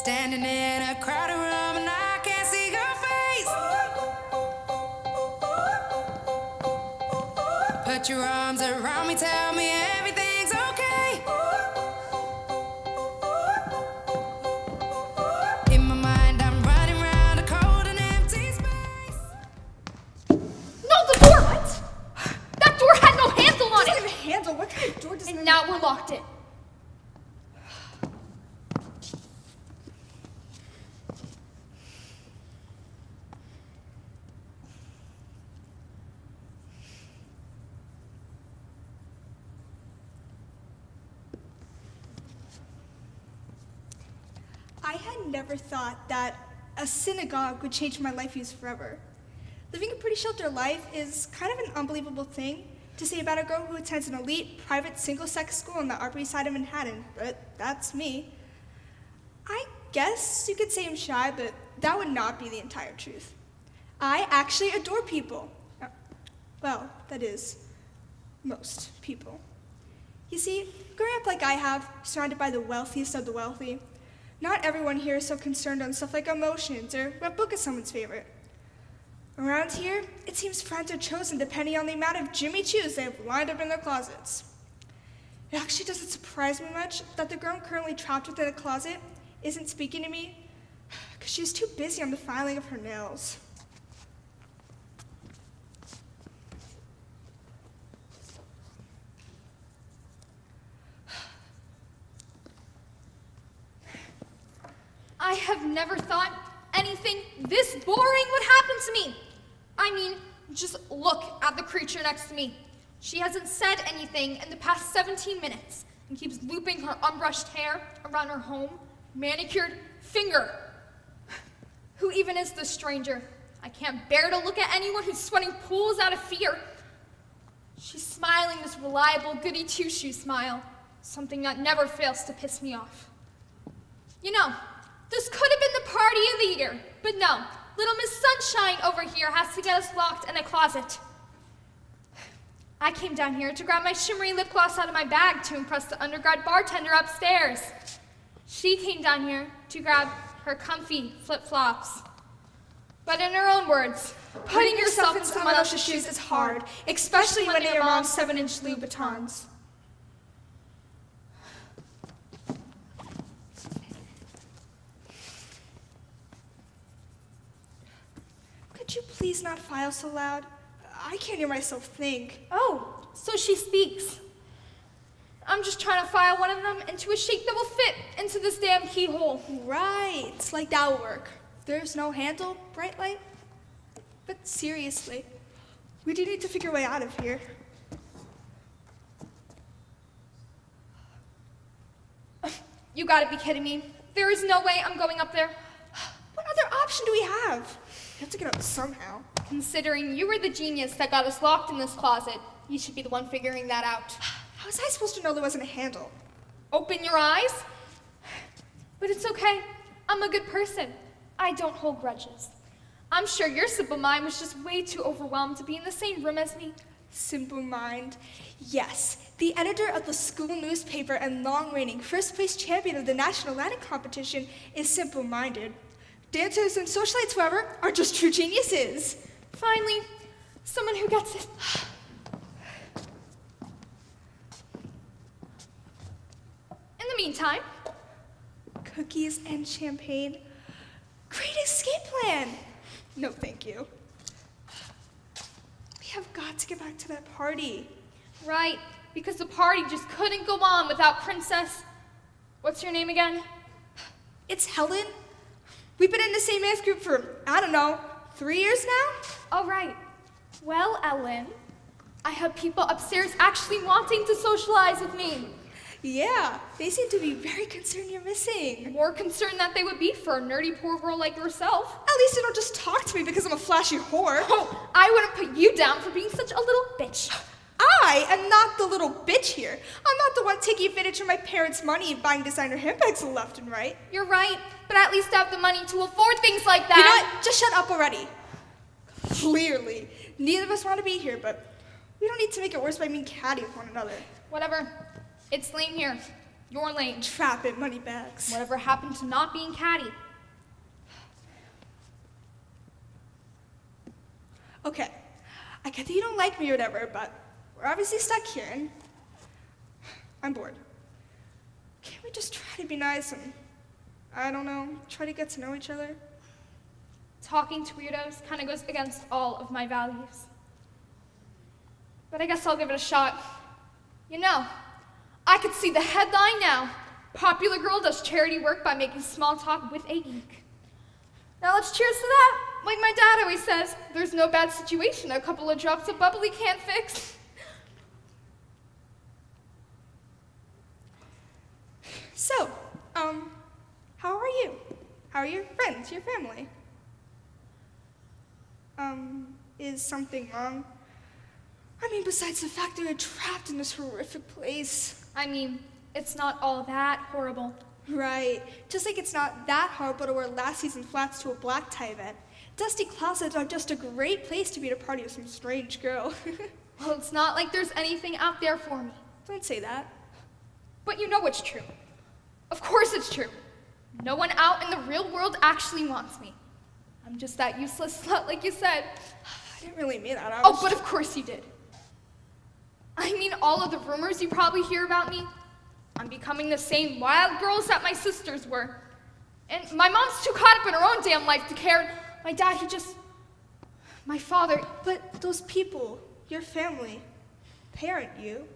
Standing in a crowded room and I can't see your face. Put your arms around me, tell me everything's okay. In my mind, I'm running around a cold and empty space. No, the door! What? That door had no handle on it! It doesn't have a handle. What kind of door doesn't have And now we're locked in. I had never thought that a synagogue would change my life views forever. Living a pretty sheltered life is kind of an unbelievable thing to say about a girl who attends an elite, private, single-sex school on the Upper East Side of Manhattan, but that's me. I guess you could say I'm shy, but that would not be the entire truth. I actually adore people. Well, that is, most people. You see, growing up like I have, surrounded by the wealthiest of the wealthy, not everyone here is so concerned on stuff like emotions or what book is someone's favorite. Around here, it seems friends are chosen depending on the amount of Jimmy Choos they have lined up in their closets. It actually doesn't surprise me much that the girl I'm currently trapped within a closet isn't speaking to me because she's too busy on the filing of her nails. I have never thought anything this boring would happen to me. I mean, just look at the creature next to me. She hasn't said anything in the past 17 minutes and keeps looping her unbrushed hair around her home, manicured finger. Who even is this stranger? I can't bear to look at anyone who's sweating pools out of fear. She's smiling this reliable goody two-shoe smile, something that never fails to piss me off. You know, this could have been the party of the year, but no, little Miss Sunshine over here has to get us locked in a closet. I came down here to grab my shimmery lip gloss out of my bag to impress the undergrad bartender upstairs. She came down here to grab her comfy flip-flops. But in her own words, Putting yourself in someone else's shoes is hard, especially when they're your mom's 7-inch Louboutins. Could you please not file so loud? I can't hear myself think. Oh, so she speaks. I'm just trying to file one of them into a shape that will fit into this damn keyhole. Right, like that will work. There's no handle, bright light. But seriously, we do need to figure a way out of here. You gotta be kidding me. There is no way I'm going up there. What other option do we have? We have to get up somehow. Considering you were the genius that got us locked in this closet, you should be the one figuring that out. How was I supposed to know there wasn't a handle? Open your eyes. But it's okay. I'm a good person. I don't hold grudges. I'm sure your simple mind was just way too overwhelmed to be in the same room as me. Simple mind. Yes, the editor of the school newspaper and long-reigning first-place champion of the National Latin competition is simple-minded. Dancers and socialites, however, are just true geniuses. Finally, someone who gets it. In the meantime, cookies and champagne. Great escape plan. No, thank you. We have got to get back to that party. Right, because the party just couldn't go on without Princess... What's your name again? It's Helen. We've been in the same dance group for, I don't know, 3 years now? All right. Well, Ellen, I have people upstairs actually wanting to socialize with me. Yeah, they seem to be very concerned you're missing. More concerned that they would be for a nerdy poor girl like yourself. At least they don't just talk to me because I'm a flashy whore. Oh, I wouldn't put you down for being such a little bitch. I am not the little bitch here. I'm not the one taking advantage of my parents' money and buying designer handbags left and right. You're right, but at least I have the money to afford things like that. You know what? Just shut up already. Clearly, neither of us want to be here, but we don't need to make it worse by being catty with one another. Whatever. It's lame here. Your lane. Trap it, moneybags. Whatever happened to not being catty? Okay, I get that you don't like me or whatever, but we're obviously stuck here, and I'm bored. Can't we just try to be nice and, I don't know, try to get to know each other? Talking to weirdos kind of goes against all of my values. But I guess I'll give it a shot. You know, I could see the headline now. Popular girl does charity work by making small talk with a geek. Now let's cheers to that. Like my dad always says, there's no bad situation a couple of drops of bubbly can't fix. So, how are you? How are your friends, your family? Is something wrong? I mean, besides the fact that you're trapped in this horrific place. I mean, it's not all that horrible. Right. Just like it's not that horrible to wear last season's flats to a black tie event. Dusty closets are just a great place to be at a party with some strange girl. Well, it's not like there's anything out there for me. Don't say that. But you know it's true. Of course it's true. No one out in the real world actually wants me. I'm just that useless slut like you said. I didn't really mean that. Oh, but of course you did. I mean, all of the rumors you probably hear about me. I'm becoming the same wild girls that my sisters were. And my mom's too caught up in her own damn life to care. My dad, my father. But those people, your family, parent you,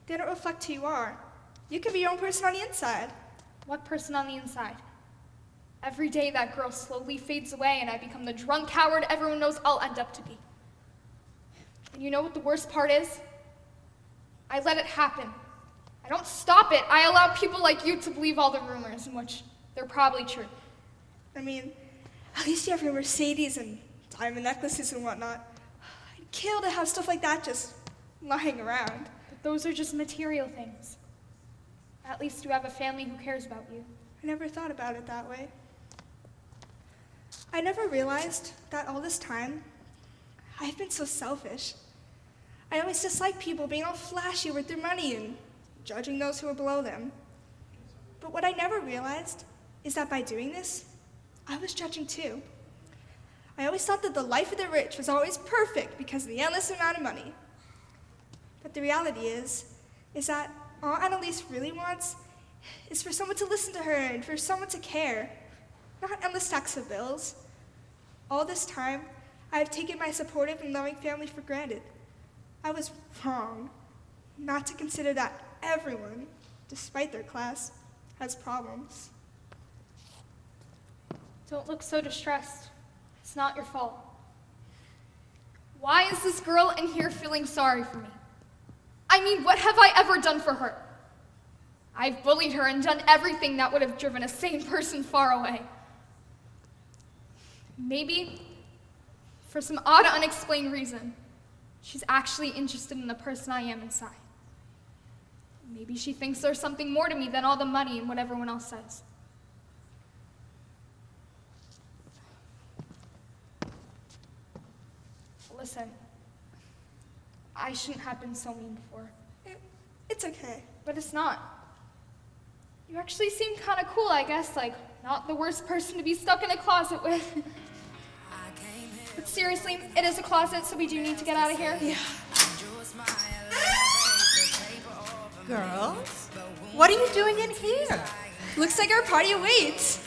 they don't reflect who you are. You can be your own person on the inside. What person on the inside? Every day that girl slowly fades away and I become the drunk coward everyone knows I'll end up to be. And you know what the worst part is? I let it happen. I don't stop it. I allow people like you to believe all the rumors, in which they're probably true. I mean, at least you have your Mercedes and diamond necklaces and whatnot. I'd kill to have stuff like that just lying around. But those are just material things. At least you have a family who cares about you. I never thought about it that way. I never realized that all this time, I've been so selfish. I always disliked people being all flashy with their money and judging those who are below them. But what I never realized is that by doing this, I was judging too. I always thought that the life of the rich was always perfect because of the endless amount of money. But the reality is that all Annalise really wants is for someone to listen to her and for someone to care, not endless stacks of bills. All this time, I have taken my supportive and loving family for granted. I was wrong not to consider that everyone, despite their class, has problems. Don't look so distressed. It's not your fault. Why is this girl in here feeling sorry for me? I mean, what have I ever done for her? I've bullied her and done everything that would have driven a sane person far away. Maybe, for some odd, unexplained reason, she's actually interested in the person I am inside. Maybe she thinks there's something more to me than all the money and what everyone else says. Listen, I shouldn't have been so mean before. It's okay. But it's not. You actually seem kind of cool, I guess, like not the worst person to be stuck in a closet with. But seriously, it is a closet, so we do need to get out of here. Yeah. Girls, what are you doing in here? Looks like our party awaits.